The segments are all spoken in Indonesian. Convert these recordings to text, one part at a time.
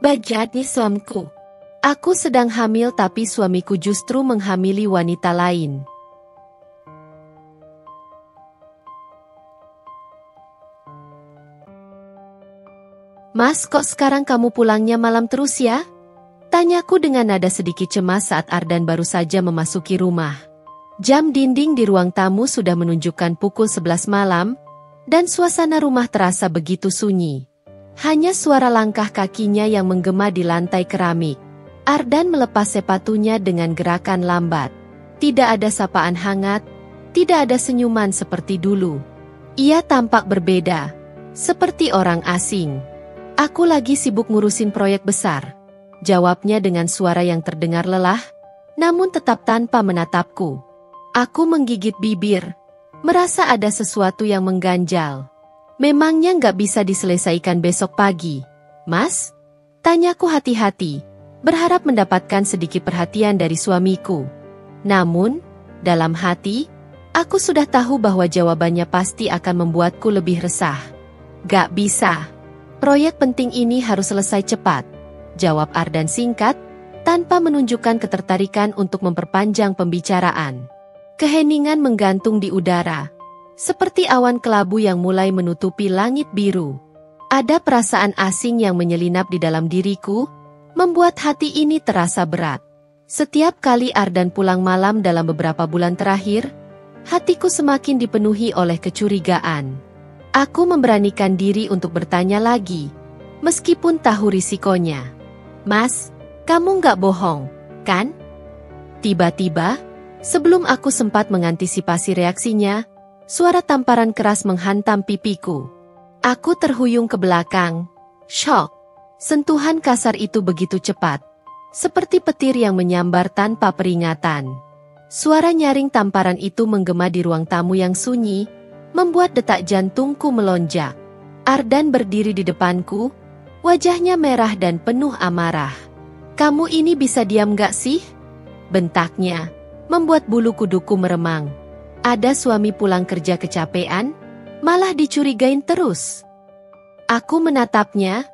Bajadni suamiku. Aku sedang hamil tapi suamiku justru menghamili wanita lain. Mas, kok sekarang kamu pulangnya malam terus ya? Tanyaku dengan nada sedikit cemas saat Ardan baru saja memasuki rumah. Jam dinding di ruang tamu sudah menunjukkan pukul 11 malam, dan suasana rumah terasa begitu sunyi. Hanya suara langkah kakinya yang menggema di lantai keramik. Ardan melepas sepatunya dengan gerakan lambat. Tidak ada sapaan hangat, tidak ada senyuman seperti dulu. Ia tampak berbeda, seperti orang asing. Aku lagi sibuk ngurusin proyek besar, jawabnya dengan suara yang terdengar lelah, namun tetap tanpa menatapku. Aku menggigit bibir, merasa ada sesuatu yang mengganjal. Memangnya nggak bisa diselesaikan besok pagi, Mas? Tanyaku hati-hati, berharap mendapatkan sedikit perhatian dari suamiku. Namun, dalam hati, aku sudah tahu bahwa jawabannya pasti akan membuatku lebih resah. Gak bisa. Proyek penting ini harus selesai cepat, jawab Ardan singkat, tanpa menunjukkan ketertarikan untuk memperpanjang pembicaraan. Keheningan menggantung di udara, seperti awan kelabu yang mulai menutupi langit biru. Ada perasaan asing yang menyelinap di dalam diriku, membuat hati ini terasa berat. Setiap kali Ardan pulang malam dalam beberapa bulan terakhir, hatiku semakin dipenuhi oleh kecurigaan. Aku memberanikan diri untuk bertanya lagi, meskipun tahu risikonya. Mas, kamu nggak bohong, kan? Tiba-tiba, sebelum aku sempat mengantisipasi reaksinya, suara tamparan keras menghantam pipiku. Aku terhuyung ke belakang, shock. Sentuhan kasar itu begitu cepat, seperti petir yang menyambar tanpa peringatan. Suara nyaring tamparan itu menggema di ruang tamu yang sunyi, membuat detak jantungku melonjak. Ardan berdiri di depanku, wajahnya merah dan penuh amarah. "Kamu ini bisa diam gak sih?" bentaknya, membuat bulu kuduku meremang. Ada suami pulang kerja kecapean, malah dicurigain terus. Aku menatapnya,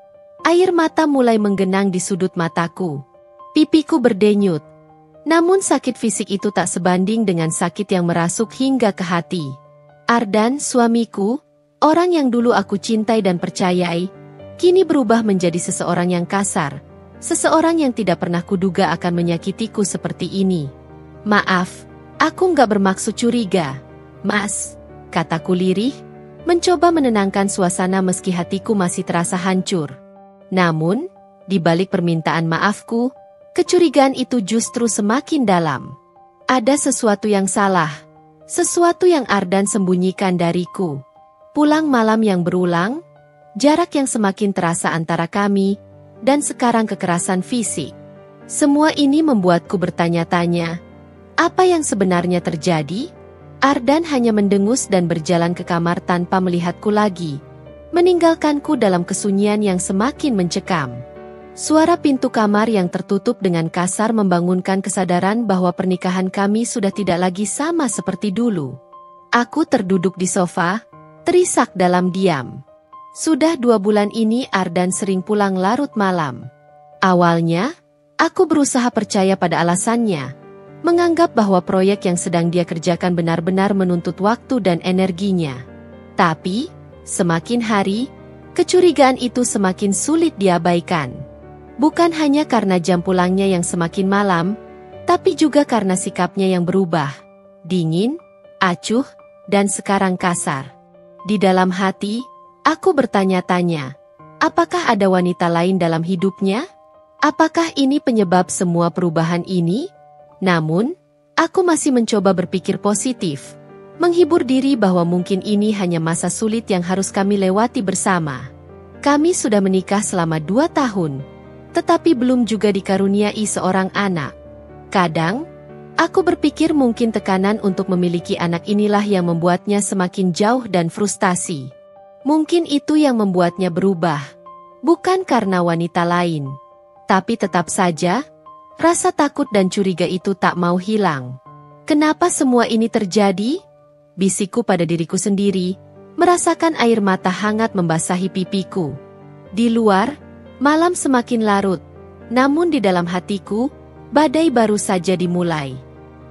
air mata mulai menggenang di sudut mataku. Pipiku berdenyut. Namun sakit fisik itu tak sebanding dengan sakit yang merasuk hingga ke hati. Ardan, suamiku, orang yang dulu aku cintai dan percayai, kini berubah menjadi seseorang yang kasar. Seseorang yang tidak pernah kuduga akan menyakitiku seperti ini. "Maaf, aku nggak bermaksud curiga, Mas," kataku lirih, mencoba menenangkan suasana meski hatiku masih terasa hancur. Namun, di balik permintaan maafku, kecurigaan itu justru semakin dalam. Ada sesuatu yang salah, sesuatu yang Ardan sembunyikan dariku. Pulang malam yang berulang, jarak yang semakin terasa antara kami, dan sekarang kekerasan fisik. Semua ini membuatku bertanya-tanya, apa yang sebenarnya terjadi? Ardan hanya mendengus dan berjalan ke kamar tanpa melihatku lagi, meninggalkanku dalam kesunyian yang semakin mencekam. Suara pintu kamar yang tertutup dengan kasar membangunkan kesadaran bahwa pernikahan kami sudah tidak lagi sama seperti dulu. Aku terduduk di sofa, terisak dalam diam. Sudah 2 bulan ini Ardan sering pulang larut malam. Awalnya, aku berusaha percaya pada alasannya, menganggap bahwa proyek yang sedang dia kerjakan benar-benar menuntut waktu dan energinya. Tapi, semakin hari, kecurigaan itu semakin sulit diabaikan. Bukan hanya karena jam pulangnya yang semakin malam, tapi juga karena sikapnya yang berubah. Dingin, acuh, dan sekarang kasar. Di dalam hati, aku bertanya-tanya, apakah ada wanita lain dalam hidupnya? Apakah ini penyebab semua perubahan ini? Namun, aku masih mencoba berpikir positif, menghibur diri bahwa mungkin ini hanya masa sulit yang harus kami lewati bersama. Kami sudah menikah selama 2 tahun, tetapi belum juga dikaruniai seorang anak. Kadang, aku berpikir mungkin tekanan untuk memiliki anak inilah yang membuatnya semakin jauh dan frustasi. Mungkin itu yang membuatnya berubah, bukan karena wanita lain. Tapi tetap saja, rasa takut dan curiga itu tak mau hilang. Kenapa semua ini terjadi? Bisikku pada diriku sendiri, merasakan air mata hangat membasahi pipiku. Di luar, Malam semakin larut, namun di dalam hatiku, badai baru saja dimulai.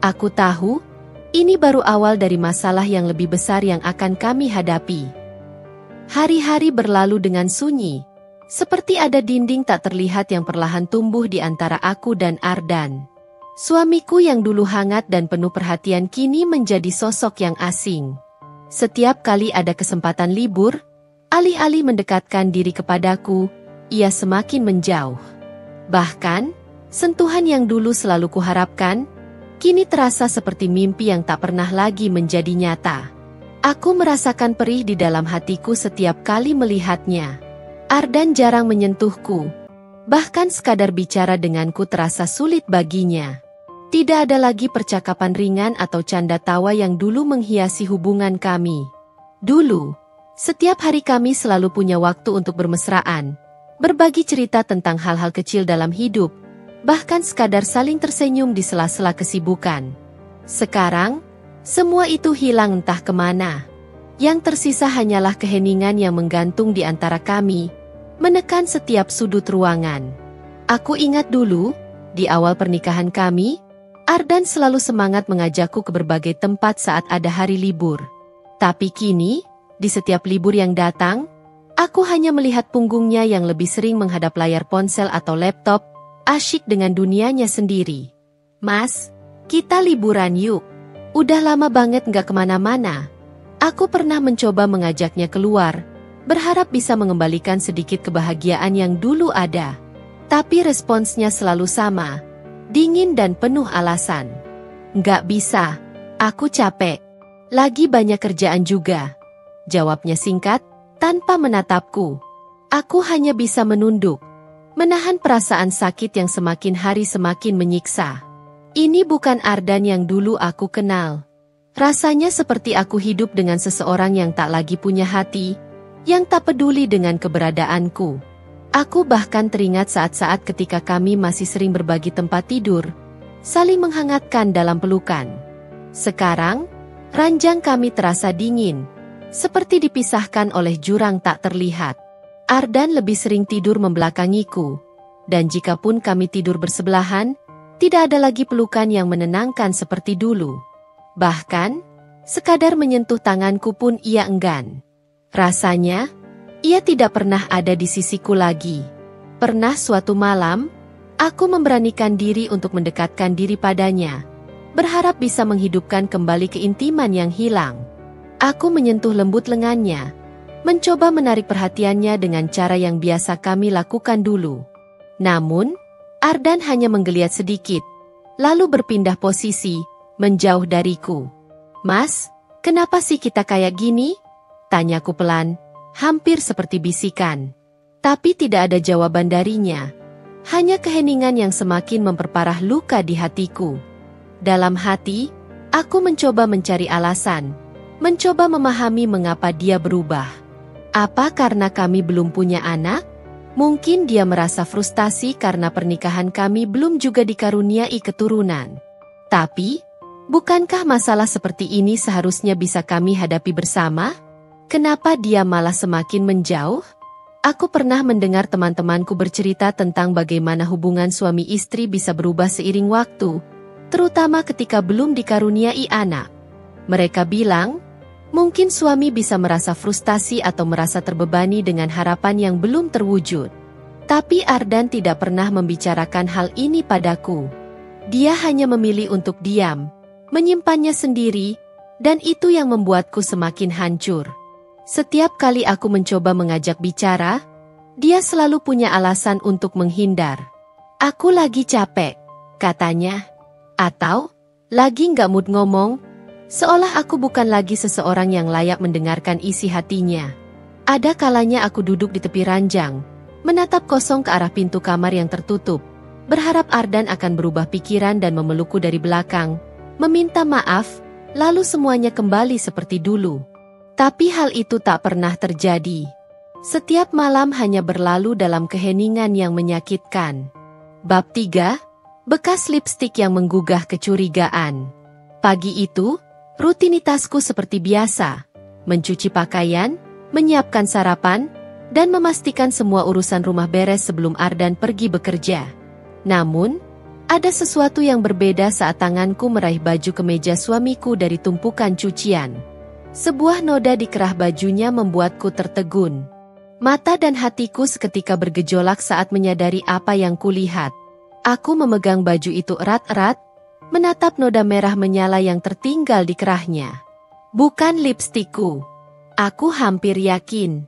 Aku tahu, ini baru awal dari masalah yang lebih besar yang akan kami hadapi. Hari-hari berlalu dengan sunyi, seperti ada dinding tak terlihat yang perlahan tumbuh di antara aku dan Ardan. Suamiku yang dulu hangat dan penuh perhatian kini menjadi sosok yang asing. Setiap kali ada kesempatan libur, alih-alih mendekatkan diri kepadaku, ia semakin menjauh. Bahkan, sentuhan yang dulu selalu kuharapkan, kini terasa seperti mimpi yang tak pernah lagi menjadi nyata. Aku merasakan perih di dalam hatiku setiap kali melihatnya. Ardan jarang menyentuhku. Bahkan sekadar bicara denganku terasa sulit baginya. Tidak ada lagi percakapan ringan atau canda tawa yang dulu menghiasi hubungan kami. Dulu, setiap hari kami selalu punya waktu untuk bermesraan, berbagi cerita tentang hal-hal kecil dalam hidup, bahkan sekadar saling tersenyum di sela-sela kesibukan. Sekarang, semua itu hilang entah kemana. Yang tersisa hanyalah keheningan yang menggantung di antara kami, menekan setiap sudut ruangan. Aku ingat dulu, di awal pernikahan kami, Ardan selalu semangat mengajakku ke berbagai tempat saat ada hari libur. Tapi kini, di setiap libur yang datang, aku hanya melihat punggungnya yang lebih sering menghadap layar ponsel atau laptop, asyik dengan dunianya sendiri. Mas, kita liburan yuk. Udah lama banget nggak kemana-mana. Aku pernah mencoba mengajaknya keluar, berharap bisa mengembalikan sedikit kebahagiaan yang dulu ada. Tapi responsnya selalu sama. Dingin dan penuh alasan. Nggak bisa, aku capek. Lagi banyak kerjaan juga. Jawabnya singkat, tanpa menatapku. Aku hanya bisa menunduk, menahan perasaan sakit yang semakin hari semakin menyiksa. Ini bukan Ardan yang dulu aku kenal. Rasanya seperti aku hidup dengan seseorang yang tak lagi punya hati, yang tak peduli dengan keberadaanku. Aku bahkan teringat saat-saat ketika kami masih sering berbagi tempat tidur, saling menghangatkan dalam pelukan. Sekarang, ranjang kami terasa dingin, seperti dipisahkan oleh jurang tak terlihat. Ardan lebih sering tidur membelakangiku, dan jikapun kami tidur bersebelahan, tidak ada lagi pelukan yang menenangkan seperti dulu. Bahkan, sekadar menyentuh tanganku pun ia enggan. Rasanya, ia tidak pernah ada di sisiku lagi. Pernah suatu malam, aku memberanikan diri untuk mendekatkan diri padanya, berharap bisa menghidupkan kembali keintiman yang hilang. Aku menyentuh lembut lengannya, mencoba menarik perhatiannya dengan cara yang biasa kami lakukan dulu. Namun, Ardan hanya menggeliat sedikit, lalu berpindah posisi, menjauh dariku. Mas, kenapa sih kita kayak gini? Tanyaku pelan, hampir seperti bisikan. Tapi tidak ada jawaban darinya. Hanya keheningan yang semakin memperparah luka di hatiku. Dalam hati, aku mencoba mencari alasan, mencoba memahami mengapa dia berubah. Apa karena kami belum punya anak? Mungkin dia merasa frustasi karena pernikahan kami belum juga dikaruniai keturunan. Tapi, bukankah masalah seperti ini seharusnya bisa kami hadapi bersama? Kenapa dia malah semakin menjauh? Aku pernah mendengar teman-temanku bercerita tentang bagaimana hubungan suami istri bisa berubah seiring waktu, terutama ketika belum dikaruniai anak. Mereka bilang, mungkin suami bisa merasa frustasi atau merasa terbebani dengan harapan yang belum terwujud. Tapi Ardan tidak pernah membicarakan hal ini padaku. Dia hanya memilih untuk diam, menyimpannya sendiri, dan itu yang membuatku semakin hancur. Setiap kali aku mencoba mengajak bicara, dia selalu punya alasan untuk menghindar. Aku lagi capek, katanya. Atau, lagi nggak mood ngomong, seolah aku bukan lagi seseorang yang layak mendengarkan isi hatinya. Ada kalanya aku duduk di tepi ranjang, menatap kosong ke arah pintu kamar yang tertutup, berharap Ardan akan berubah pikiran dan memelukku dari belakang, meminta maaf, lalu semuanya kembali seperti dulu. Tapi hal itu tak pernah terjadi. Setiap malam hanya berlalu dalam keheningan yang menyakitkan. Bab 3, bekas lipstik yang menggugah kecurigaan. Pagi itu, rutinitasku seperti biasa. Mencuci pakaian, menyiapkan sarapan, dan memastikan semua urusan rumah beres sebelum Ardan pergi bekerja. Namun, ada sesuatu yang berbeda saat tanganku meraih baju kemeja suamiku dari tumpukan cucian. Sebuah noda di kerah bajunya membuatku tertegun. Mata dan hatiku seketika bergejolak saat menyadari apa yang kulihat. Aku memegang baju itu erat-erat, menatap noda merah menyala yang tertinggal di kerahnya. Bukan lipstikku. Aku hampir yakin.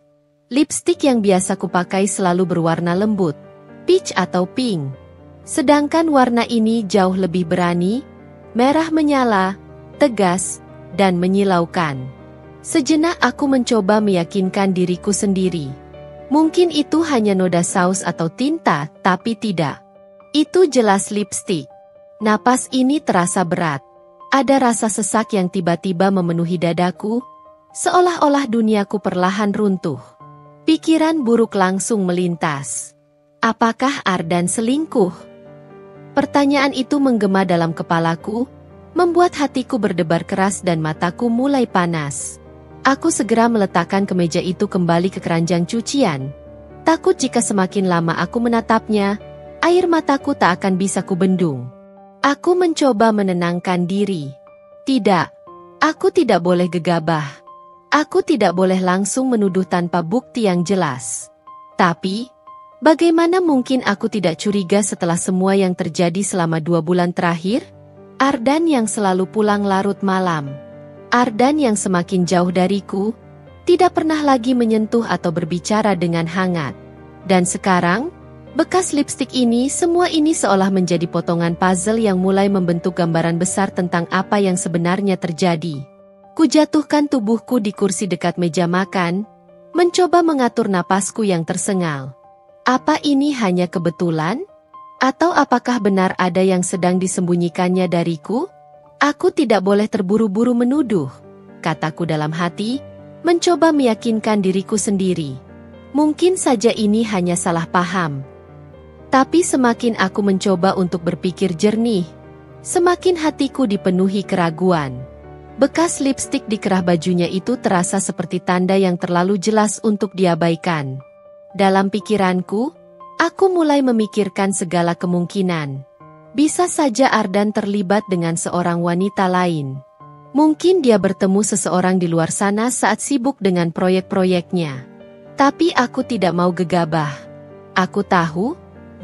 Lipstik yang biasa kupakai selalu berwarna lembut, peach atau pink. Sedangkan warna ini jauh lebih berani, merah menyala, tegas, dan menyilaukan. Sejenak aku mencoba meyakinkan diriku sendiri. Mungkin itu hanya noda saus atau tinta, tapi tidak. Itu jelas lipstik. Napas ini terasa berat. Ada rasa sesak yang tiba-tiba memenuhi dadaku, seolah-olah duniaku perlahan runtuh. Pikiran buruk langsung melintas. Apakah Ardan selingkuh? Pertanyaan itu menggema dalam kepalaku, membuat hatiku berdebar keras dan mataku mulai panas. Aku segera meletakkan kemeja itu kembali ke keranjang cucian. Takut jika semakin lama aku menatapnya, air mataku tak akan bisa kubendung. Aku mencoba menenangkan diri. Tidak, aku tidak boleh gegabah. Aku tidak boleh langsung menuduh tanpa bukti yang jelas. Tapi, bagaimana mungkin aku tidak curiga setelah semua yang terjadi selama 2 bulan terakhir? Ardan yang selalu pulang larut malam. Ardan yang semakin jauh dariku, tidak pernah lagi menyentuh atau berbicara dengan hangat. Dan sekarang, bekas lipstik ini, semua ini seolah menjadi potongan puzzle yang mulai membentuk gambaran besar tentang apa yang sebenarnya terjadi. Kujatuhkan tubuhku di kursi dekat meja makan, mencoba mengatur napasku yang tersengal. Apa ini hanya kebetulan? Atau apakah benar ada yang sedang disembunyikannya dariku? Aku tidak boleh terburu-buru menuduh, kataku dalam hati, mencoba meyakinkan diriku sendiri. Mungkin saja ini hanya salah paham. Tapi semakin aku mencoba untuk berpikir jernih, semakin hatiku dipenuhi keraguan. Bekas lipstik di kerah bajunya itu terasa seperti tanda yang terlalu jelas untuk diabaikan. Dalam pikiranku, aku mulai memikirkan segala kemungkinan. Bisa saja Ardan terlibat dengan seorang wanita lain. Mungkin dia bertemu seseorang di luar sana saat sibuk dengan proyek-proyeknya. Tapi aku tidak mau gegabah. Aku tahu,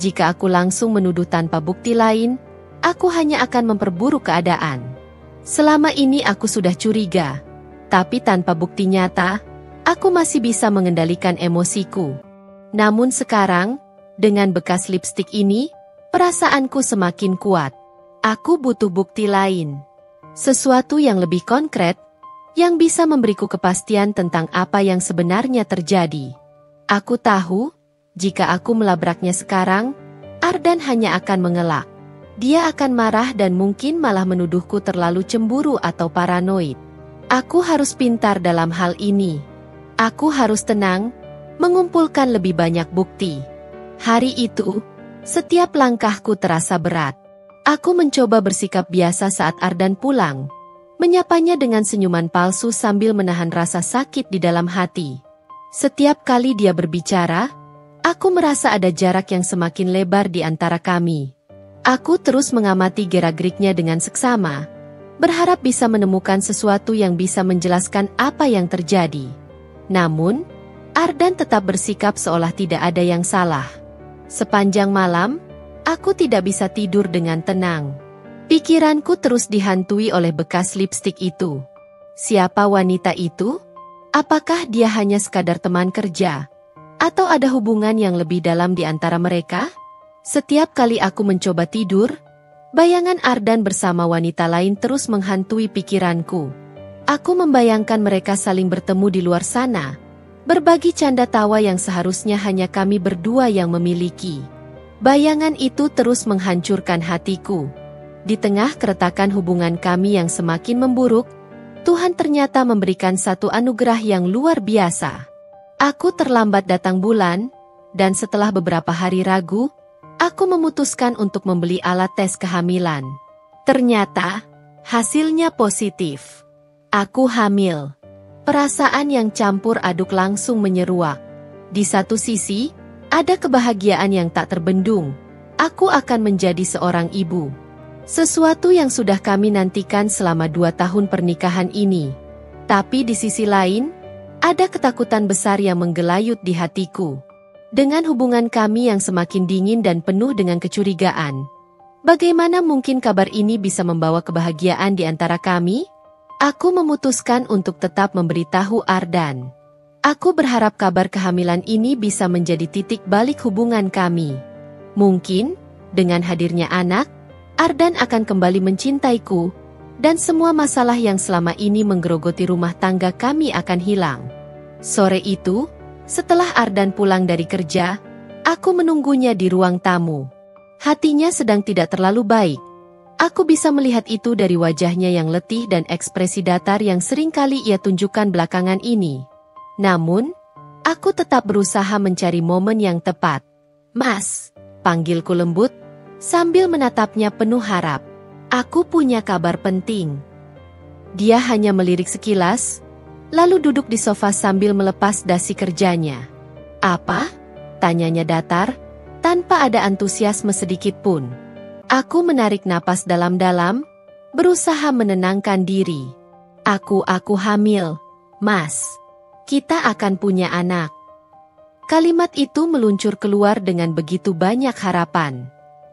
jika aku langsung menuduh tanpa bukti lain, aku hanya akan memperburuk keadaan. Selama ini aku sudah curiga, tapi tanpa bukti nyata, aku masih bisa mengendalikan emosiku. Namun sekarang, dengan bekas lipstik ini, perasaanku semakin kuat. Aku butuh bukti lain. Sesuatu yang lebih konkret, yang bisa memberiku kepastian tentang apa yang sebenarnya terjadi. Aku tahu, jika aku melabraknya sekarang, Ardan hanya akan mengelak. Dia akan marah dan mungkin malah menuduhku terlalu cemburu atau paranoid. Aku harus pintar dalam hal ini. Aku harus tenang, mengumpulkan lebih banyak bukti. Hari itu, setiap langkahku terasa berat. Aku mencoba bersikap biasa saat Ardan pulang, menyapanya dengan senyuman palsu sambil menahan rasa sakit di dalam hati. Setiap kali dia berbicara, aku merasa ada jarak yang semakin lebar di antara kami. Aku terus mengamati gerak-geriknya dengan seksama, berharap bisa menemukan sesuatu yang bisa menjelaskan apa yang terjadi. Namun, Ardan tetap bersikap seolah tidak ada yang salah. Sepanjang malam, aku tidak bisa tidur dengan tenang. Pikiranku terus dihantui oleh bekas lipstik itu. Siapa wanita itu? Apakah dia hanya sekadar teman kerja? Atau ada hubungan yang lebih dalam di antara mereka? Setiap kali aku mencoba tidur, bayangan Ardan bersama wanita lain terus menghantui pikiranku. Aku membayangkan mereka saling bertemu di luar sana, berbagi canda tawa yang seharusnya hanya kami berdua yang memiliki. Bayangan itu terus menghancurkan hatiku. Di tengah keretakan hubungan kami yang semakin memburuk, Tuhan ternyata memberikan satu anugerah yang luar biasa. Aku terlambat datang bulan, dan setelah beberapa hari ragu, aku memutuskan untuk membeli alat tes kehamilan. Ternyata, hasilnya positif. Aku hamil. Perasaan yang campur aduk langsung menyeruak. Di satu sisi, ada kebahagiaan yang tak terbendung. Aku akan menjadi seorang ibu. Sesuatu yang sudah kami nantikan selama 2 tahun pernikahan ini. Tapi di sisi lain, ada ketakutan besar yang menggelayut di hatiku. Dengan hubungan kami yang semakin dingin dan penuh dengan kecurigaan, bagaimana mungkin kabar ini bisa membawa kebahagiaan di antara kami? Aku memutuskan untuk tetap memberitahu Ardan. Aku berharap kabar kehamilan ini bisa menjadi titik balik hubungan kami. Mungkin, dengan hadirnya anak, Ardan akan kembali mencintaiku, dan semua masalah yang selama ini menggerogoti rumah tangga kami akan hilang. Sore itu, setelah Ardan pulang dari kerja, aku menunggunya di ruang tamu. Hatinya sedang tidak terlalu baik. Aku bisa melihat itu dari wajahnya yang letih dan ekspresi datar yang sering kali ia tunjukkan belakangan ini. Namun, aku tetap berusaha mencari momen yang tepat. "Mas," panggilku lembut, sambil menatapnya penuh harap. "Aku punya kabar penting." Dia hanya melirik sekilas, lalu duduk di sofa sambil melepas dasi kerjanya. "Apa?" tanyanya datar, tanpa ada antusiasme sedikit pun. Aku menarik napas dalam-dalam, berusaha menenangkan diri. Aku hamil, Mas. Kita akan punya anak." Kalimat itu meluncur keluar dengan begitu banyak harapan.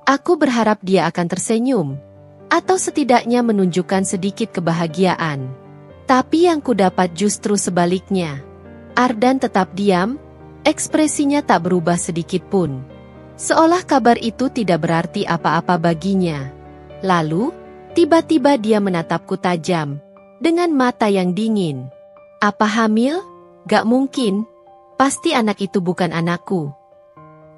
Aku berharap dia akan tersenyum, atau setidaknya menunjukkan sedikit kebahagiaan. Tapi yang kudapat justru sebaliknya. Ardan tetap diam, ekspresinya tak berubah sedikit pun. Seolah kabar itu tidak berarti apa-apa baginya. Lalu, tiba-tiba dia menatapku tajam, dengan mata yang dingin. "Apa hamil? Gak mungkin. Pasti anak itu bukan anakku."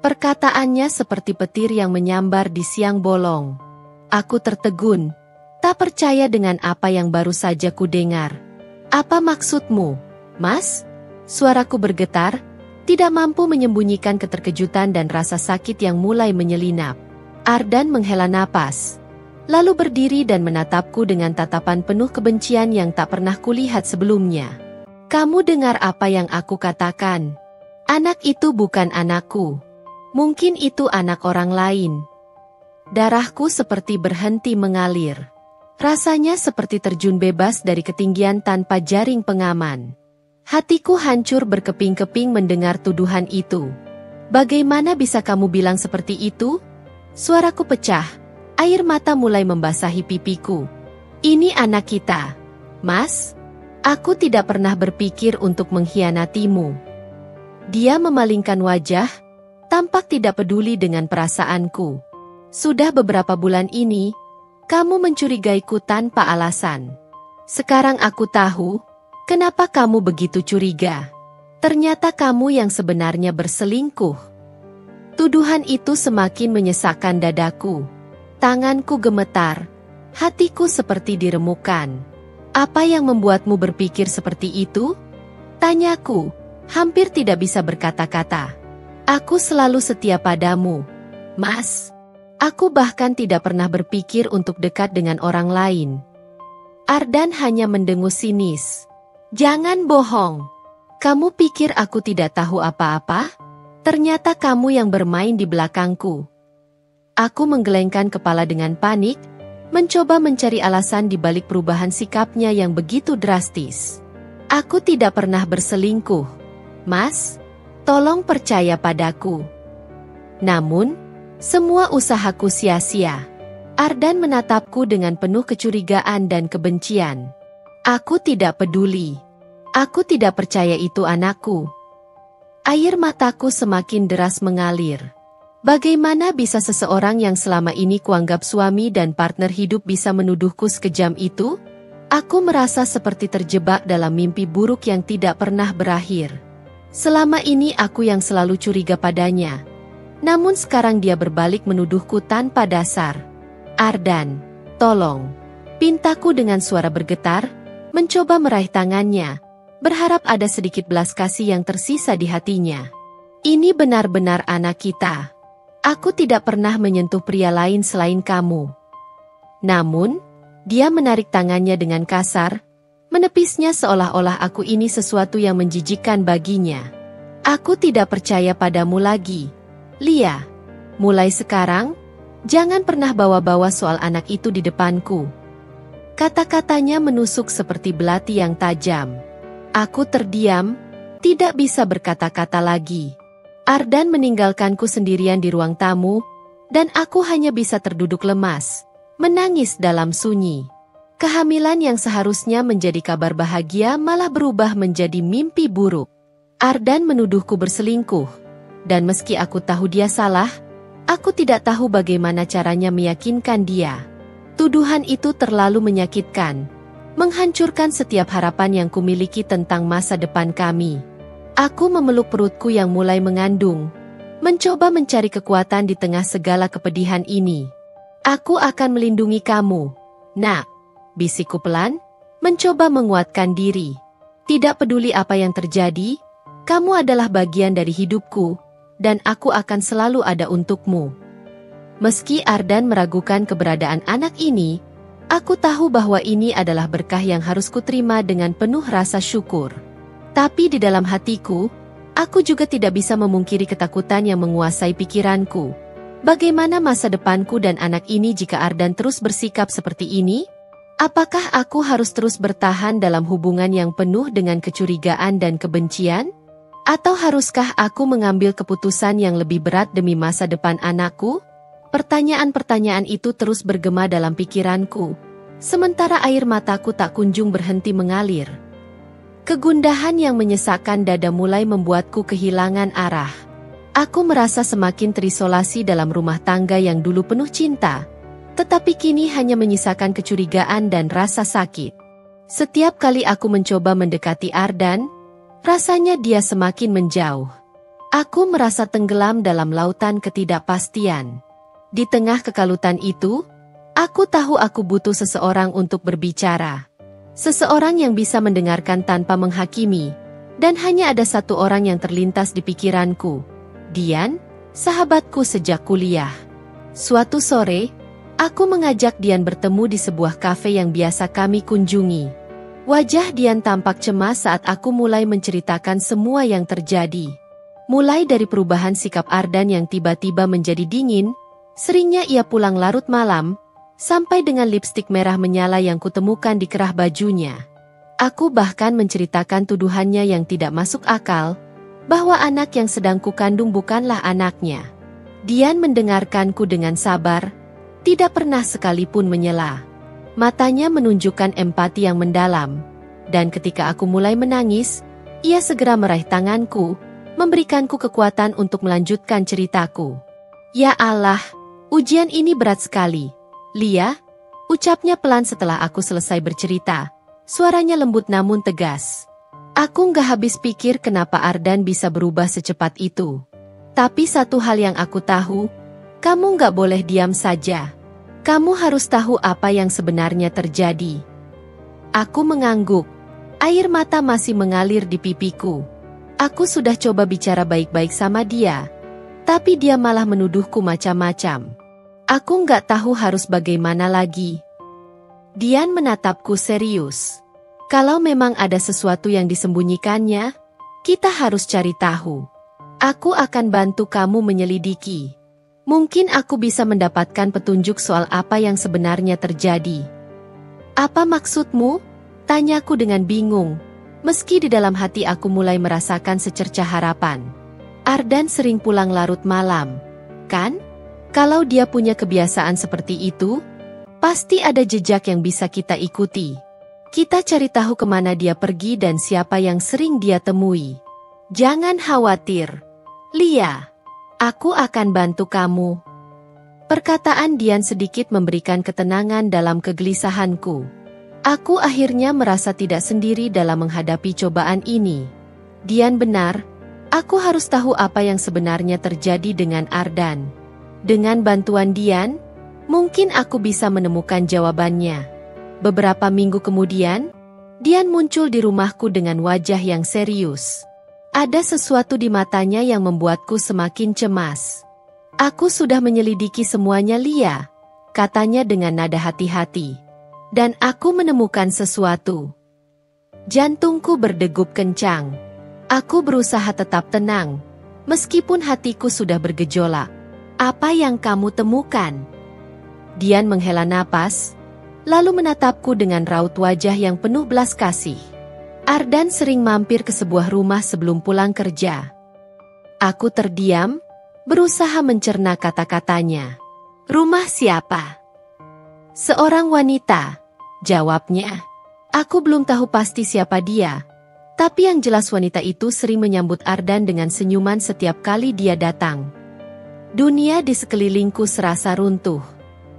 Perkataannya seperti petir yang menyambar di siang bolong. Aku tertegun, tak percaya dengan apa yang baru saja kudengar. "Apa maksudmu, Mas?" Suaraku bergetar, tidak mampu menyembunyikan keterkejutan dan rasa sakit yang mulai menyelinap. Ardan menghela napas, lalu berdiri dan menatapku dengan tatapan penuh kebencian yang tak pernah kulihat sebelumnya. "Kamu dengar apa yang aku katakan? Anak itu bukan anakku. Mungkin itu anak orang lain." Darahku seperti berhenti mengalir. Rasanya seperti terjun bebas dari ketinggian tanpa jaring pengaman. Hatiku hancur berkeping-keping mendengar tuduhan itu. "Bagaimana bisa kamu bilang seperti itu?" Suaraku pecah. Air mata mulai membasahi pipiku. "Ini anak kita, Mas. Aku tidak pernah berpikir untuk mengkhianatimu." Dia memalingkan wajah, tampak tidak peduli dengan perasaanku. "Sudah beberapa bulan ini, kamu mencurigaiku tanpa alasan. Sekarang aku tahu, kenapa kamu begitu curiga. Ternyata kamu yang sebenarnya berselingkuh." Tuduhan itu semakin menyesakkan dadaku. Tanganku gemetar, hatiku seperti diremukan. "Apa yang membuatmu berpikir seperti itu?" tanyaku, hampir tidak bisa berkata-kata. "Aku selalu setia padamu, Mas. Aku bahkan tidak pernah berpikir untuk dekat dengan orang lain." Ardan hanya mendengus sinis. "Jangan bohong. Kamu pikir aku tidak tahu apa-apa? Ternyata kamu yang bermain di belakangku." Aku menggelengkan kepala dengan panik, mencoba mencari alasan di balik perubahan sikapnya yang begitu drastis. "Aku tidak pernah berselingkuh, Mas. Tolong percaya padaku." Namun, semua usahaku sia-sia. Ardan menatapku dengan penuh kecurigaan dan kebencian. "Aku tidak peduli. Aku tidak percaya itu anakku." Air mataku semakin deras mengalir. Bagaimana bisa seseorang yang selama ini kuanggap suami dan partner hidup bisa menuduhku sekejam itu? Aku merasa seperti terjebak dalam mimpi buruk yang tidak pernah berakhir. Selama ini aku yang selalu curiga padanya. Namun sekarang dia berbalik menuduhku tanpa dasar. "Ardan, tolong." Pintaku dengan suara bergetar, mencoba meraih tangannya, berharap ada sedikit belas kasih yang tersisa di hatinya. "Ini benar-benar anak kita. Aku tidak pernah menyentuh pria lain selain kamu." Namun, dia menarik tangannya dengan kasar, menepisnya seolah-olah aku ini sesuatu yang menjijikkan baginya. Aku tidak percaya padamu lagi. Lia, mulai sekarang, jangan pernah bawa-bawa soal anak itu di depanku. Kata-katanya menusuk seperti belati yang tajam. Aku terdiam, tidak bisa berkata-kata lagi. Ardan meninggalkanku sendirian di ruang tamu, dan aku hanya bisa terduduk lemas, menangis dalam sunyi. Kehamilan yang seharusnya menjadi kabar bahagia malah berubah menjadi mimpi buruk. Ardan menuduhku berselingkuh, dan meski aku tahu dia salah, aku tidak tahu bagaimana caranya meyakinkan dia. Tuduhan itu terlalu menyakitkan, menghancurkan setiap harapan yang kumiliki tentang masa depan kami. Aku memeluk perutku yang mulai mengandung, mencoba mencari kekuatan di tengah segala kepedihan ini. Aku akan melindungi kamu, nak, bisikku pelan, mencoba menguatkan diri. Tidak peduli apa yang terjadi, kamu adalah bagian dari hidupku, dan aku akan selalu ada untukmu. Meski Ardan meragukan keberadaan anak ini, aku tahu bahwa ini adalah berkah yang harus kuterima dengan penuh rasa syukur. Tapi di dalam hatiku, aku juga tidak bisa memungkiri ketakutan yang menguasai pikiranku. Bagaimana masa depanku dan anak ini jika Ardan terus bersikap seperti ini? Apakah aku harus terus bertahan dalam hubungan yang penuh dengan kecurigaan dan kebencian? Atau haruskah aku mengambil keputusan yang lebih berat demi masa depan anakku? Pertanyaan-pertanyaan itu terus bergema dalam pikiranku, sementara air mataku tak kunjung berhenti mengalir. Kegundahan yang menyesakkan dada mulai membuatku kehilangan arah. Aku merasa semakin terisolasi dalam rumah tangga yang dulu penuh cinta, tetapi kini hanya menyisakan kecurigaan dan rasa sakit. Setiap kali aku mencoba mendekati Ardan, rasanya dia semakin menjauh. Aku merasa tenggelam dalam lautan ketidakpastian. Di tengah kekalutan itu, aku tahu aku butuh seseorang untuk berbicara. Seseorang yang bisa mendengarkan tanpa menghakimi, dan hanya ada satu orang yang terlintas di pikiranku. Dian, sahabatku sejak kuliah. Suatu sore, aku mengajak Dian bertemu di sebuah kafe yang biasa kami kunjungi. Wajah Dian tampak cemas saat aku mulai menceritakan semua yang terjadi. Mulai dari perubahan sikap Ardan yang tiba-tiba menjadi dingin, seringnya ia pulang larut malam, sampai dengan lipstik merah menyala yang kutemukan di kerah bajunya. Aku bahkan menceritakan tuduhannya yang tidak masuk akal, bahwa anak yang sedang kukandung bukanlah anaknya. Dian mendengarkanku dengan sabar, tidak pernah sekalipun menyela. Matanya menunjukkan empati yang mendalam, dan ketika aku mulai menangis, ia segera meraih tanganku, memberikanku kekuatan untuk melanjutkan ceritaku. Ya Allah! Ujian ini berat sekali. Lia, ucapnya pelan setelah aku selesai bercerita. Suaranya lembut namun tegas. Aku nggak habis pikir kenapa Ardan bisa berubah secepat itu. Tapi satu hal yang aku tahu, kamu nggak boleh diam saja. Kamu harus tahu apa yang sebenarnya terjadi. Aku mengangguk. Air mata masih mengalir di pipiku. Aku sudah coba bicara baik-baik sama dia, tapi dia malah menuduhku macam-macam. Aku nggak tahu harus bagaimana lagi. Dian menatapku serius. Kalau memang ada sesuatu yang disembunyikannya, kita harus cari tahu. Aku akan bantu kamu menyelidiki. Mungkin aku bisa mendapatkan petunjuk soal apa yang sebenarnya terjadi. Apa maksudmu? Tanyaku dengan bingung, meski di dalam hati aku mulai merasakan secercah harapan. Ardan sering pulang larut malam, kan? Kalau dia punya kebiasaan seperti itu, pasti ada jejak yang bisa kita ikuti. Kita cari tahu kemana dia pergi dan siapa yang sering dia temui. Jangan khawatir, Lia. Aku akan bantu kamu. Perkataan Dian sedikit memberikan ketenangan dalam kegelisahanku. Aku akhirnya merasa tidak sendiri dalam menghadapi cobaan ini. Dian benar. Aku harus tahu apa yang sebenarnya terjadi dengan Ardan. Dengan bantuan Dian, mungkin aku bisa menemukan jawabannya. Beberapa minggu kemudian, Dian muncul di rumahku dengan wajah yang serius. Ada sesuatu di matanya yang membuatku semakin cemas. Aku sudah menyelidiki semuanya, Lia, katanya dengan nada hati-hati. Dan aku menemukan sesuatu. Jantungku berdegup kencang. Aku berusaha tetap tenang, meskipun hatiku sudah bergejolak. Apa yang kamu temukan? Dian menghela napas, lalu menatapku dengan raut wajah yang penuh belas kasih. Ardan sering mampir ke sebuah rumah sebelum pulang kerja. Aku terdiam, berusaha mencerna kata-katanya. Rumah siapa? Seorang wanita, jawabnya. Aku belum tahu pasti siapa dia, tapi yang jelas wanita itu sering menyambut Ardan dengan senyuman setiap kali dia datang. Dunia di sekelilingku serasa runtuh.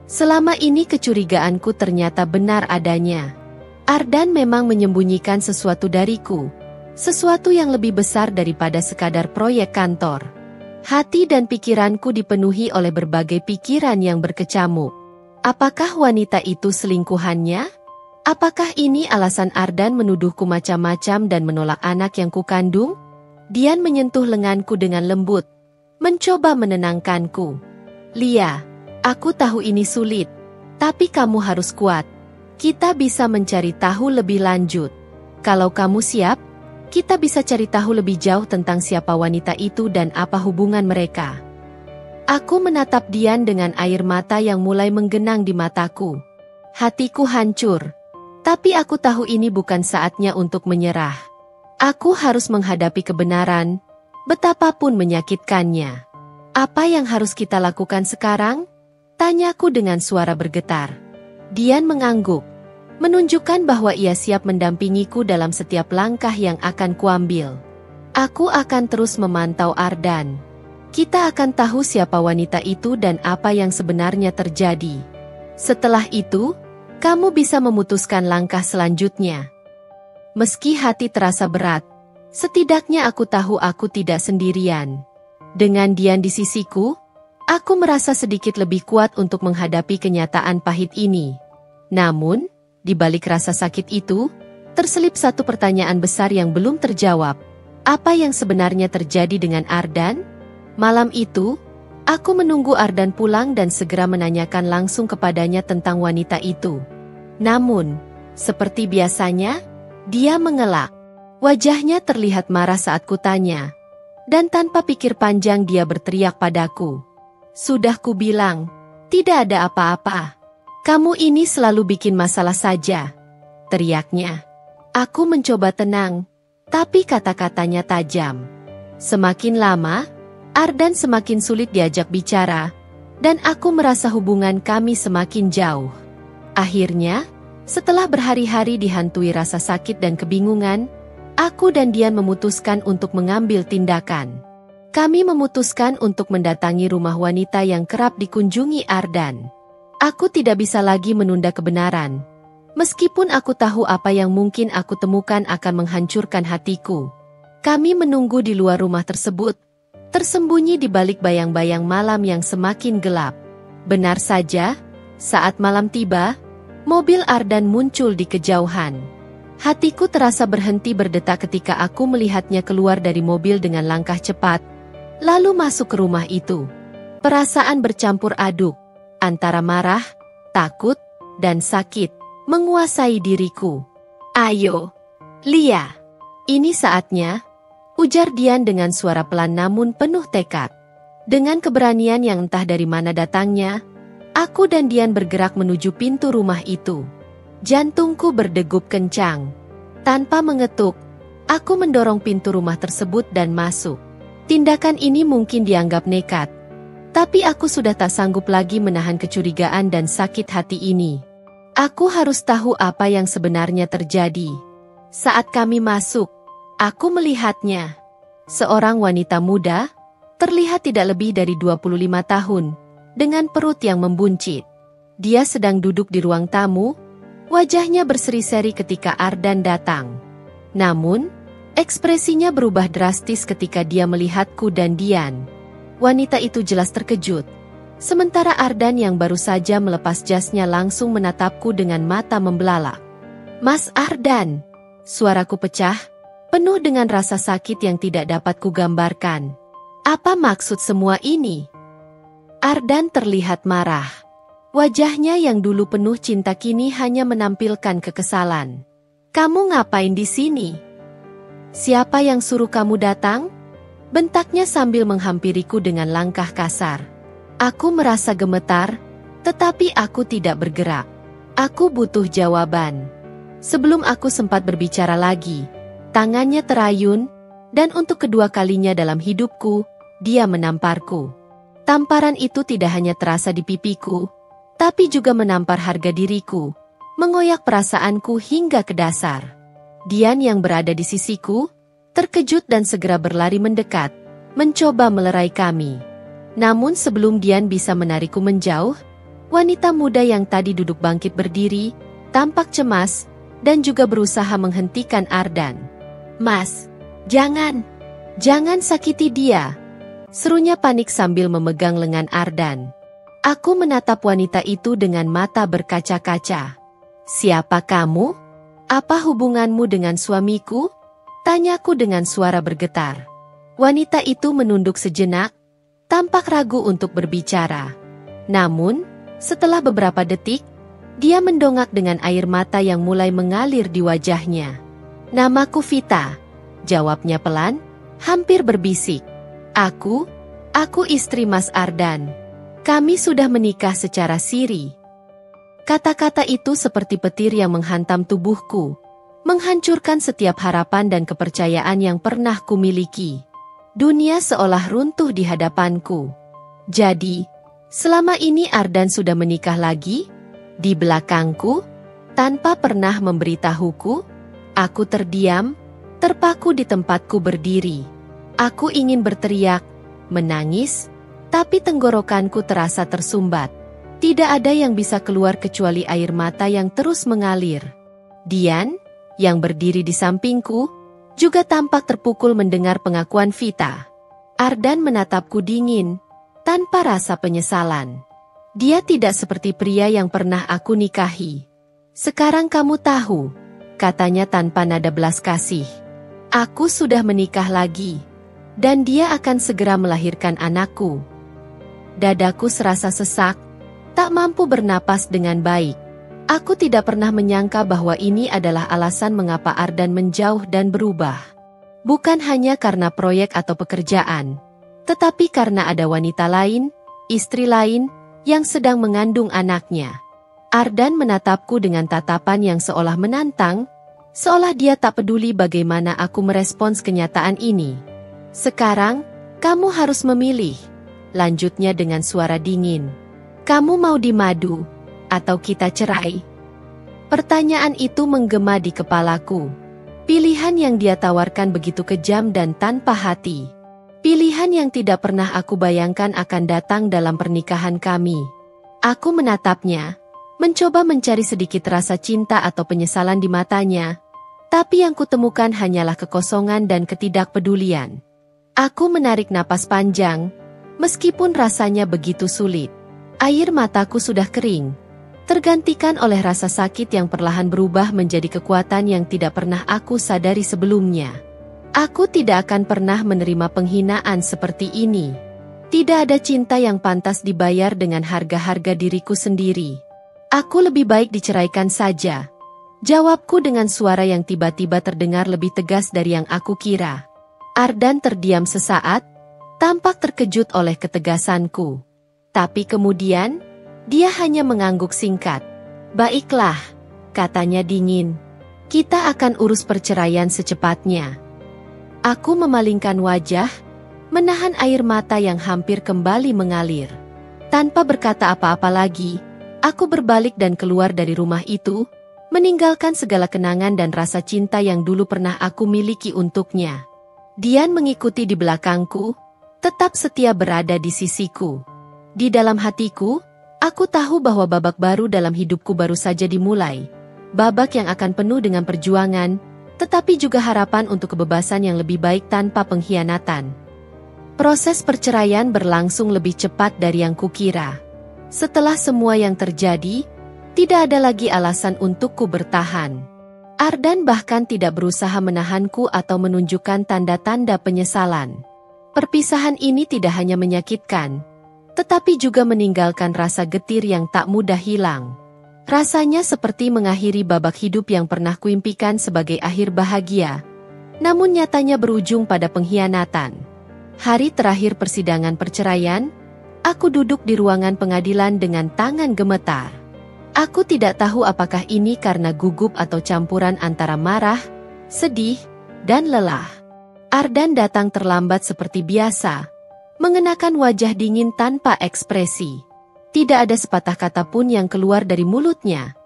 Selama ini kecurigaanku ternyata benar adanya. Ardan memang menyembunyikan sesuatu dariku, sesuatu yang lebih besar daripada sekadar proyek kantor. Hati dan pikiranku dipenuhi oleh berbagai pikiran yang berkecamuk. Apakah wanita itu selingkuhannya? Apakah ini alasan Ardan menuduhku macam-macam dan menolak anak yang kukandung? Dian menyentuh lenganku dengan lembut, mencoba menenangkanku. Lia, aku tahu ini sulit, tapi kamu harus kuat. Kita bisa mencari tahu lebih lanjut. Kalau kamu siap, kita bisa cari tahu lebih jauh tentang siapa wanita itu dan apa hubungan mereka. Aku menatap Dian dengan air mata yang mulai menggenang di mataku. Hatiku hancur, tapi aku tahu ini bukan saatnya untuk menyerah. Aku harus menghadapi kebenaran, betapapun menyakitkannya. Apa yang harus kita lakukan sekarang? Tanyaku dengan suara bergetar. Dian mengangguk, menunjukkan bahwa ia siap mendampingiku dalam setiap langkah yang akan kuambil. Aku akan terus memantau Ardan. Kita akan tahu siapa wanita itu dan apa yang sebenarnya terjadi. Setelah itu, kamu bisa memutuskan langkah selanjutnya. Meski hati terasa berat, setidaknya aku tahu aku tidak sendirian. Dengan Dian di sisiku, aku merasa sedikit lebih kuat untuk menghadapi kenyataan pahit ini. Namun, di balik rasa sakit itu, terselip satu pertanyaan besar yang belum terjawab. Apa yang sebenarnya terjadi dengan Ardan? Malam itu, aku menunggu Ardan pulang dan segera menanyakan langsung kepadanya tentang wanita itu. Namun, seperti biasanya, dia mengelak. Wajahnya terlihat marah saat kutanya. Dan tanpa pikir panjang dia berteriak padaku. Sudah kubilang, tidak ada apa-apa. Kamu ini selalu bikin masalah saja, teriaknya. Aku mencoba tenang, tapi kata-katanya tajam. Semakin lama, Ardan semakin sulit diajak bicara, dan aku merasa hubungan kami semakin jauh. Akhirnya, setelah berhari-hari dihantui rasa sakit dan kebingungan, aku dan Dian memutuskan untuk mengambil tindakan. Kami memutuskan untuk mendatangi rumah wanita yang kerap dikunjungi Ardan. Aku tidak bisa lagi menunda kebenaran. Meskipun aku tahu apa yang mungkin aku temukan akan menghancurkan hatiku. Kami menunggu di luar rumah tersebut, tersembunyi di balik bayang-bayang malam yang semakin gelap. Benar saja, saat malam tiba, mobil Ardan muncul di kejauhan. Hatiku terasa berhenti berdetak ketika aku melihatnya keluar dari mobil dengan langkah cepat, lalu masuk ke rumah itu. Perasaan bercampur aduk, antara marah, takut, dan sakit, menguasai diriku. Ayo, Lia, ini saatnya, ujar Dian dengan suara pelan namun penuh tekad. Dengan keberanian yang entah dari mana datangnya, aku dan Dian bergerak menuju pintu rumah itu. Jantungku berdegup kencang. Tanpa mengetuk, aku mendorong pintu rumah tersebut dan masuk. Tindakan ini mungkin dianggap nekat, tapi aku sudah tak sanggup lagi menahan kecurigaan dan sakit hati ini. Aku harus tahu apa yang sebenarnya terjadi. Saat kami masuk, aku melihatnya. Seorang wanita muda, terlihat tidak lebih dari 25 tahun, dengan perut yang membuncit. Dia sedang duduk di ruang tamu, wajahnya berseri-seri ketika Ardan datang. Namun, ekspresinya berubah drastis ketika dia melihatku dan Dian. Wanita itu jelas terkejut. Sementara Ardan yang baru saja melepas jasnya langsung menatapku dengan mata membelalak. Mas Ardan, suaraku pecah, penuh dengan rasa sakit yang tidak dapat kugambarkan. Apa maksud semua ini? Ardan terlihat marah. Wajahnya yang dulu penuh cinta kini hanya menampilkan kekesalan. Kamu ngapain di sini? Siapa yang suruh kamu datang? Bentaknya sambil menghampiriku dengan langkah kasar. Aku merasa gemetar, tetapi aku tidak bergerak. Aku butuh jawaban. Sebelum aku sempat berbicara lagi, tangannya terayun, dan untuk kedua kalinya dalam hidupku, dia menamparku. Tamparan itu tidak hanya terasa di pipiku, tapi juga menampar harga diriku, mengoyak perasaanku hingga ke dasar. Dian yang berada di sisiku, terkejut dan segera berlari mendekat, mencoba melerai kami. Namun sebelum Dian bisa menarikku menjauh, wanita muda yang tadi duduk bangkit berdiri, tampak cemas, dan juga berusaha menghentikan Ardan. "Mas, jangan sakiti dia," serunya panik sambil memegang lengan Ardan. Aku menatap wanita itu dengan mata berkaca-kaca. "Siapa kamu? Apa hubunganmu dengan suamiku?" Tanyaku dengan suara bergetar. Wanita itu menunduk sejenak, tampak ragu untuk berbicara. Namun, setelah beberapa detik, dia mendongak dengan air mata yang mulai mengalir di wajahnya. "Namaku Vita," jawabnya pelan, hampir berbisik. Aku istri Mas Ardan. Kami sudah menikah secara siri." Kata-kata itu seperti petir yang menghantam tubuhku, menghancurkan setiap harapan dan kepercayaan yang pernah kumiliki. Dunia seolah runtuh di hadapanku. Jadi, selama ini Ardan sudah menikah lagi? Di belakangku? Tanpa pernah memberitahuku? Aku terdiam, terpaku di tempatku berdiri. Aku ingin berteriak, menangis, tapi tenggorokanku terasa tersumbat. Tidak ada yang bisa keluar kecuali air mata yang terus mengalir. Dian, yang berdiri di sampingku, juga tampak terpukul mendengar pengakuan Vita. Ardan menatapku dingin, tanpa rasa penyesalan. Dia tidak seperti pria yang pernah aku nikahi. "Sekarang kamu tahu," katanya tanpa nada belas kasih. "Aku sudah menikah lagi, dan dia akan segera melahirkan anakku." Dadaku serasa sesak, tak mampu bernapas dengan baik. Aku tidak pernah menyangka bahwa ini adalah alasan mengapa Ardan menjauh dan berubah. Bukan hanya karena proyek atau pekerjaan, tetapi karena ada wanita lain, istri lain, yang sedang mengandung anaknya. Ardan menatapku dengan tatapan yang seolah menantang, seolah dia tak peduli bagaimana aku merespons kenyataan ini. "Sekarang, kamu harus memilih," lanjutnya dengan suara dingin. "Kamu mau dimadu, atau kita cerai?" Pertanyaan itu menggema di kepalaku. Pilihan yang dia tawarkan begitu kejam dan tanpa hati. Pilihan yang tidak pernah aku bayangkan akan datang dalam pernikahan kami. Aku menatapnya, mencoba mencari sedikit rasa cinta atau penyesalan di matanya, tapi yang kutemukan hanyalah kekosongan dan ketidakpedulian. Aku menarik napas panjang, meskipun rasanya begitu sulit. Air mataku sudah kering, tergantikan oleh rasa sakit yang perlahan berubah menjadi kekuatan yang tidak pernah aku sadari sebelumnya. Aku tidak akan pernah menerima penghinaan seperti ini. Tidak ada cinta yang pantas dibayar dengan harga-harga diriku sendiri. "Aku lebih baik diceraikan saja," jawabku dengan suara yang tiba-tiba terdengar lebih tegas dari yang aku kira. Ardan terdiam sesaat, tampak terkejut oleh ketegasanku. Tapi kemudian, dia hanya mengangguk singkat. "Baiklah," katanya dingin. "Kita akan urus perceraian secepatnya." Aku memalingkan wajah, menahan air mata yang hampir kembali mengalir. Tanpa berkata apa-apa lagi, aku berbalik dan keluar dari rumah itu, meninggalkan segala kenangan dan rasa cinta yang dulu pernah aku miliki untuknya. Dian mengikuti di belakangku, tetap setia berada di sisiku. Di dalam hatiku, aku tahu bahwa babak baru dalam hidupku baru saja dimulai. Babak yang akan penuh dengan perjuangan, tetapi juga harapan untuk kebebasan yang lebih baik tanpa pengkhianatan. Proses perceraian berlangsung lebih cepat dari yang kukira. Setelah semua yang terjadi, tidak ada lagi alasan untukku bertahan. Ardan bahkan tidak berusaha menahanku atau menunjukkan tanda-tanda penyesalan. Perpisahan ini tidak hanya menyakitkan, tetapi juga meninggalkan rasa getir yang tak mudah hilang. Rasanya seperti mengakhiri babak hidup yang pernah kuimpikan sebagai akhir bahagia. namun nyatanya berujung pada pengkhianatan. Hari terakhir persidangan perceraian, aku duduk di ruangan pengadilan dengan tangan gemetar. Aku tidak tahu apakah ini karena gugup atau campuran antara marah, sedih, dan lelah. Ardan datang terlambat seperti biasa, mengenakan wajah dingin tanpa ekspresi. Tidak ada sepatah kata pun yang keluar dari mulutnya.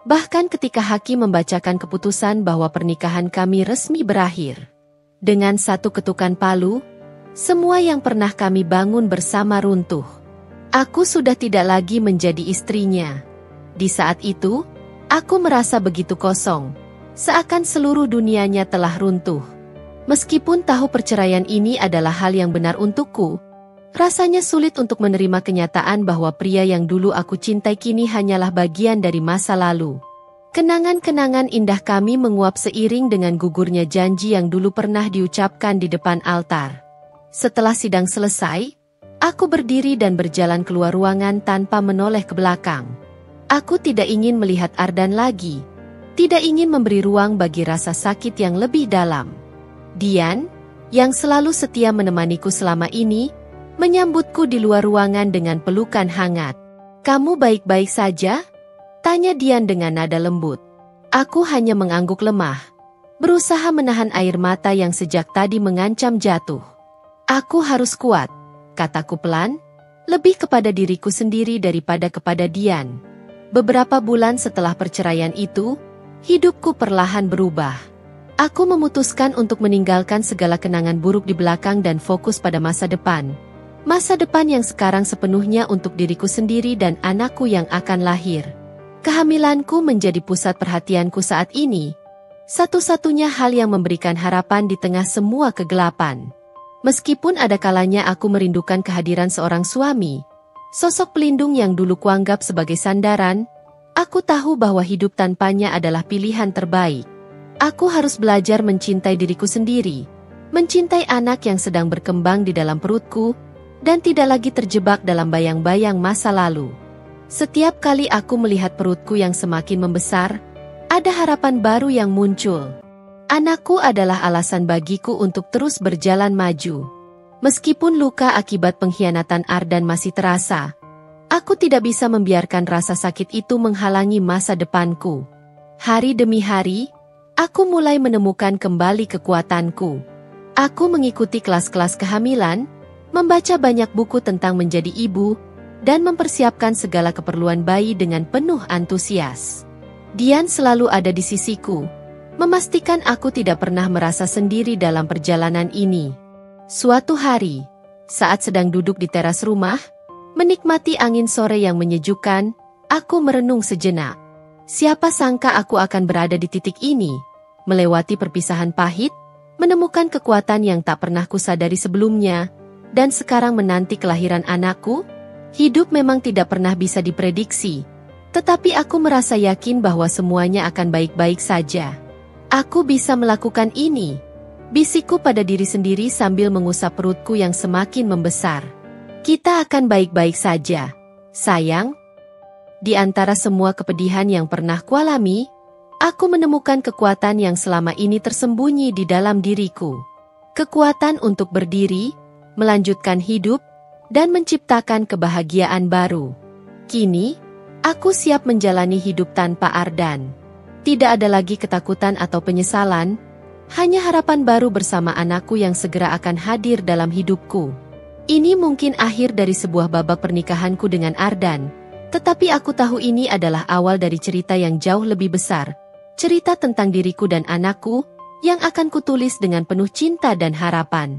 Bahkan ketika hakim membacakan keputusan bahwa pernikahan kami resmi berakhir. Dengan satu ketukan palu, semua yang pernah kami bangun bersama runtuh. Aku sudah tidak lagi menjadi istrinya. Di saat itu, aku merasa begitu kosong, seakan seluruh dunianya telah runtuh. Meskipun tahu perceraian ini adalah hal yang benar untukku, rasanya sulit untuk menerima kenyataan bahwa pria yang dulu aku cintai kini hanyalah bagian dari masa lalu. Kenangan-kenangan indah kami menguap seiring dengan gugurnya janji yang dulu pernah diucapkan di depan altar. Setelah sidang selesai, aku berdiri dan berjalan keluar ruangan tanpa menoleh ke belakang. Aku tidak ingin melihat Ardan lagi, tidak ingin memberi ruang bagi rasa sakit yang lebih dalam. Dian, yang selalu setia menemaniku selama ini, menyambutku di luar ruangan dengan pelukan hangat. "Kamu baik-baik saja?" tanya Dian dengan nada lembut. Aku hanya mengangguk lemah, berusaha menahan air mata yang sejak tadi mengancam jatuh. "Aku harus kuat," kataku pelan, lebih kepada diriku sendiri daripada kepada Dian. Beberapa bulan setelah perceraian itu, hidupku perlahan berubah. Aku memutuskan untuk meninggalkan segala kenangan buruk di belakang dan fokus pada masa depan. Masa depan yang sekarang sepenuhnya untuk diriku sendiri dan anakku yang akan lahir. Kehamilanku menjadi pusat perhatianku saat ini. Satu-satunya hal yang memberikan harapan di tengah semua kegelapan. Meskipun ada kalanya aku merindukan kehadiran seorang suami, sosok pelindung yang dulu kuanggap sebagai sandaran, aku tahu bahwa hidup tanpanya adalah pilihan terbaik. Aku harus belajar mencintai diriku sendiri, mencintai anak yang sedang berkembang di dalam perutku, dan tidak lagi terjebak dalam bayang-bayang masa lalu. Setiap kali aku melihat perutku yang semakin membesar, ada harapan baru yang muncul. Anakku adalah alasan bagiku untuk terus berjalan maju. Meskipun luka akibat pengkhianatan Ardan masih terasa, aku tidak bisa membiarkan rasa sakit itu menghalangi masa depanku. Hari demi hari, aku mulai menemukan kembali kekuatanku. Aku mengikuti kelas-kelas kehamilan, membaca banyak buku tentang menjadi ibu, dan mempersiapkan segala keperluan bayi dengan penuh antusias. Dian selalu ada di sisiku, memastikan aku tidak pernah merasa sendiri dalam perjalanan ini. Suatu hari, saat sedang duduk di teras rumah, menikmati angin sore yang menyejukkan, aku merenung sejenak. Siapa sangka aku akan berada di titik ini, melewati perpisahan pahit, menemukan kekuatan yang tak pernah kusadari sebelumnya, dan sekarang menanti kelahiran anakku. Hidup memang tidak pernah bisa diprediksi, tetapi aku merasa yakin bahwa semuanya akan baik-baik saja. Aku bisa melakukan ini, bisikku pada diri sendiri sambil mengusap perutku yang semakin membesar. Kita akan baik-baik saja, sayang. Di antara semua kepedihan yang pernah kualami, aku menemukan kekuatan yang selama ini tersembunyi di dalam diriku. Kekuatan untuk berdiri, melanjutkan hidup, dan menciptakan kebahagiaan baru. Kini, aku siap menjalani hidup tanpa Ardan. Tidak ada lagi ketakutan atau penyesalan, hanya harapan baru bersama anakku yang segera akan hadir dalam hidupku. Ini mungkin akhir dari sebuah babak pernikahanku dengan Ardan, tetapi aku tahu ini adalah awal dari cerita yang jauh lebih besar. Cerita tentang diriku dan anakku, yang akan kutulis dengan penuh cinta dan harapan.